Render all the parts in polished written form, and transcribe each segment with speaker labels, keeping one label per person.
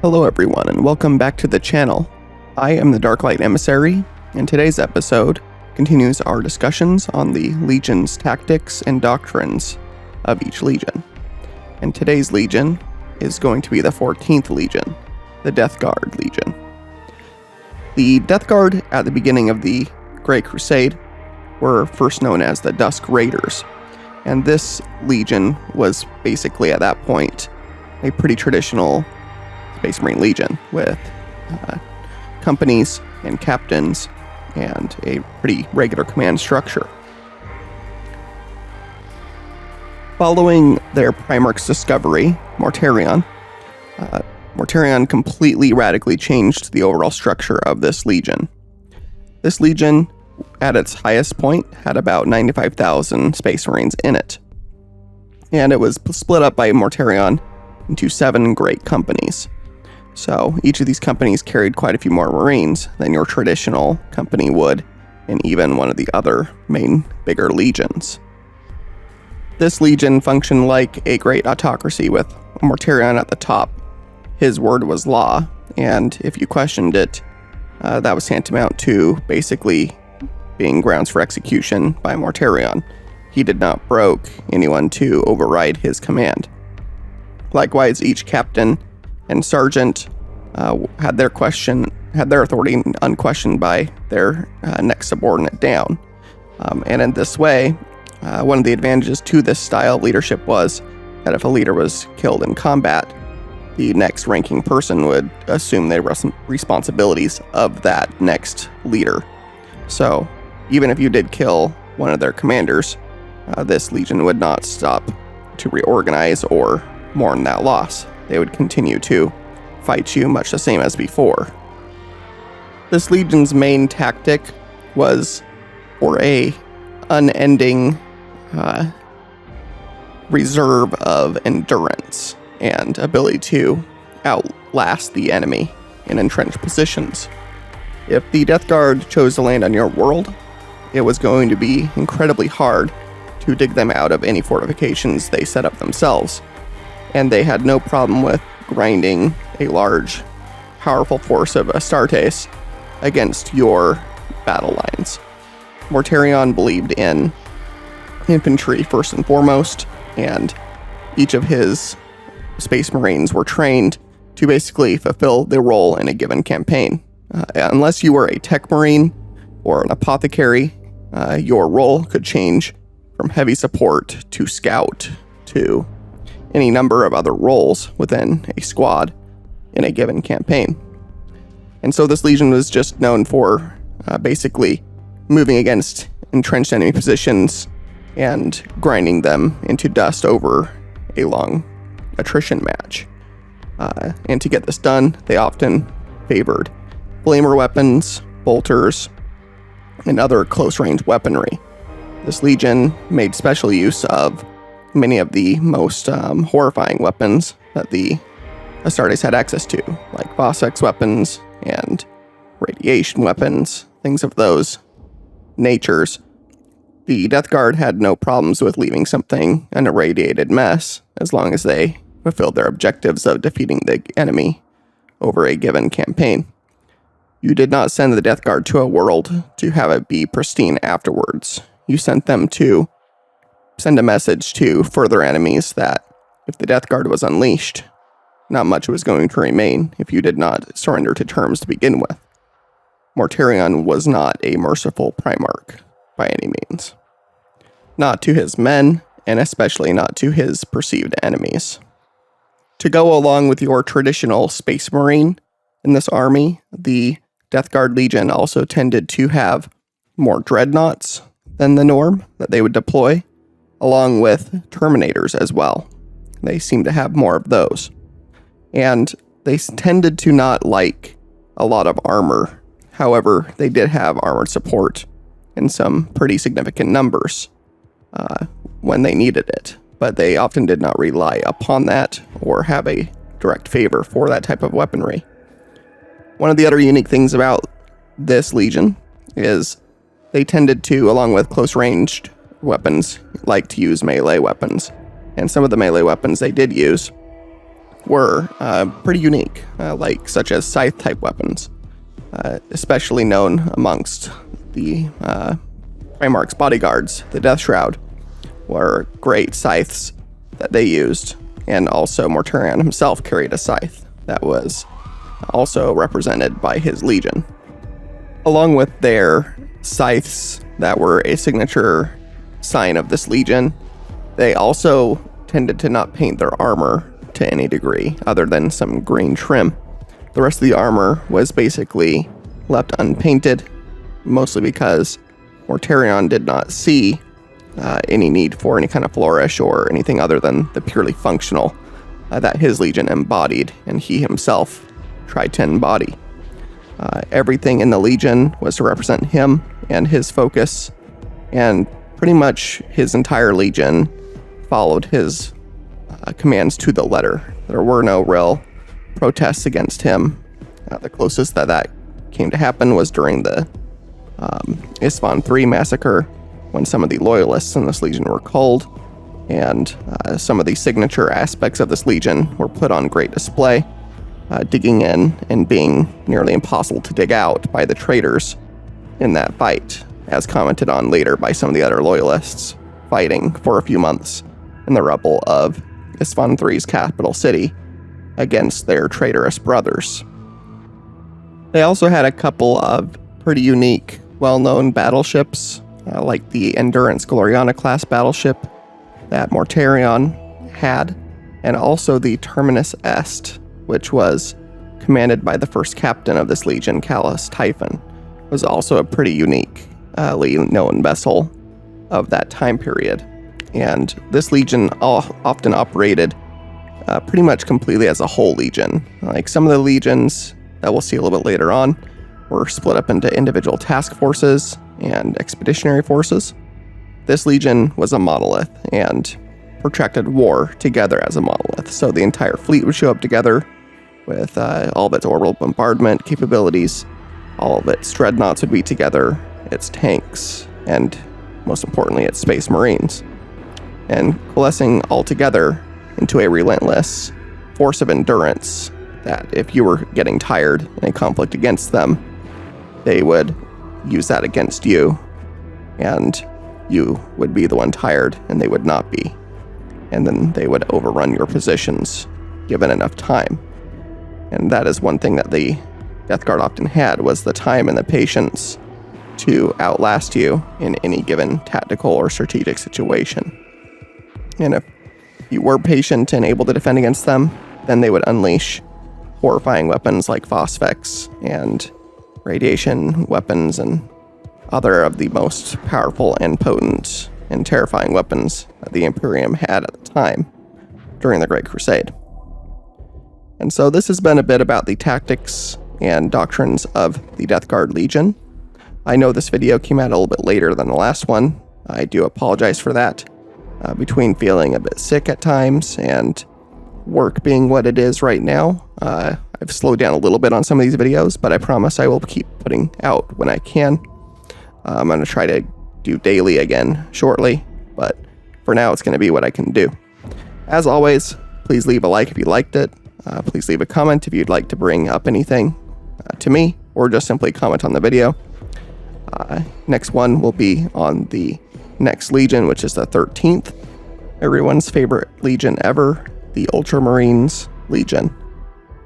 Speaker 1: Hello everyone, and welcome back to the channel. I am the Darklight Emissary, and today's episode continues our discussions on the Legion's tactics and doctrines of each Legion. And today's Legion is going to be the 14th Legion, the Death Guard Legion. The Death Guard at the beginning of the Great Crusade were first known as the Dusk Raiders, and this Legion was basically at that point a pretty traditional Space Marine Legion with companies and captains and a pretty regular command structure. Following their Primarchs discovery, Mortarion completely radically changed the overall structure of this Legion. This Legion, at its highest point, had about 95,000 Space Marines in it. And it was split up by Mortarion into 7 great companies. So each of these companies carried quite a few more Marines than your traditional company would in even one of the other main bigger legions. This legion functioned like a great autocracy with Mortarion at the top. His word was law, and if you questioned it, that was tantamount to basically being grounds for execution by Mortarion. He did not brook anyone to override his command. Likewise, each captain and sergeant had their authority unquestioned by their next subordinate down. And in this way, one of the advantages to this style of leadership was that if a leader was killed in combat, the next ranking person would assume the responsibilities of that next leader. So even if you did kill one of their commanders, this legion would not stop to reorganize or mourn that loss. They would continue to fight you much the same as before. This legion's main tactic was for a unending reserve of endurance and ability to outlast the enemy in entrenched positions. If the Death Guard chose to land on your world, it was going to be incredibly hard to dig them out of any fortifications they set up themselves. And they had no problem with grinding a large, powerful force of Astartes against your battle lines. Mortarion believed in infantry first and foremost, and each of his Space Marines were trained to basically fulfill their role in a given campaign. Unless you were a Tech Marine or an Apothecary, your role could change from heavy support to scout to any number of other roles within a squad in a given campaign. And so this legion was just known for basically moving against entrenched enemy positions and grinding them into dust over a long attrition match. And to get this done, they often favored flamer weapons, bolters, and other close-range weaponry. This legion made special use of many of the most horrifying weapons that the Astartes had access to, like Phosphex weapons and radiation weapons, things of those natures. The Death Guard had no problems with leaving something an irradiated mess, as long as they fulfilled their objectives of defeating the enemy over a given campaign. You did not send the Death Guard to a world to have it be pristine afterwards. You sent them to send a message to further enemies that if the Death Guard was unleashed, not much was going to remain if you did not surrender to terms to begin with. Mortarion was not a merciful Primarch by any means. Not to his men, and especially not to his perceived enemies. To go along with your traditional Space Marine in this army, the Death Guard Legion also tended to have more dreadnoughts than the norm that they would deploy, along with Terminators as well. They seem to have more of those. And they tended to not like a lot of armor. However, they did have armored support in some pretty significant numbers when they needed it. But they often did not rely upon that or have a direct favor for that type of weaponry. One of the other unique things about this Legion is they tended to, along with close-ranged weapons, like to use melee weapons. And some of the melee weapons they did use were pretty unique, such as scythe-type weapons, especially known amongst the Primarchs bodyguards. The Death Shroud were great scythes that they used, and also Mortarion himself carried a scythe that was also represented by his legion. Along with their scythes that were a signature sign of this legion, they also tended to not paint their armor to any degree, other than some green trim. The rest of the armor was basically left unpainted, mostly because Mortarion did not see any need for any kind of flourish or anything other than the purely functional that his legion embodied, and he himself tried to embody. Everything in the legion was to represent him and his focus, and pretty much his entire legion followed his commands to the letter. There were no real protests against him. The closest that came to happen was during the Isfahan III massacre, when some of the loyalists in this legion were culled, and some of the signature aspects of this legion were put on great display, digging in and being nearly impossible to dig out by the traitors in that fight, as commented on later by some of the other loyalists fighting for a few months in the rubble of Isfahan III's capital city against their traitorous brothers. They also had a couple of pretty unique, well-known battleships, like the Endurance Gloriana class battleship that Mortarion had, and also the Terminus Est, which was commanded by the first captain of this legion, Callus Typhon. Was also a pretty uniquely known vessel of that time period. And this legion often operated pretty much completely as a whole legion. Like some of the legions that we'll see a little bit later on were split up into individual task forces and expeditionary forces. This legion was a monolith and protracted war together as a monolith. So the entire fleet would show up together with all of its orbital bombardment capabilities. All of its dreadnoughts would be together, its tanks, and most importantly, its space marines. And coalescing all together into a relentless force of endurance that if you were getting tired in a conflict against them, they would use that against you, and you would be the one tired and they would not be. And then they would overrun your positions given enough time. And that is one thing that the Death Guard often had, was the time and the patience to outlast you in any given tactical or strategic situation. And if you were patient and able to defend against them, then they would unleash horrifying weapons like phosphex and radiation weapons and other of the most powerful and potent and terrifying weapons that the Imperium had at the time during the Great Crusade. And so this has been a bit about the tactics and doctrines of the Death Guard Legion. I know this video came out a little bit later than the last one. I do apologize for that. Between feeling a bit sick at times and work being what it is right now, I've slowed down a little bit on some of these videos, but I promise I will keep putting out when I can. I'm going to try to do daily again shortly, but for now it's going to be what I can do. As always, please leave a like if you liked it. Please leave a comment if you'd like to bring up anything to me, or just simply comment on the video. Next one will be on the next Legion, which is the 13th. Everyone's favorite Legion ever, the Ultramarines Legion.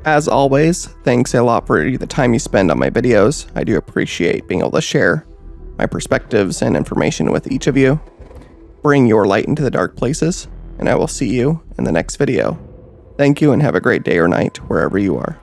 Speaker 1: As always, thanks a lot for the time you spend on my videos. I do appreciate being able to share my perspectives and information with each of you. Bring your light into the dark places, and I will see you in the next video. Thank you, and have a great day or night wherever you are.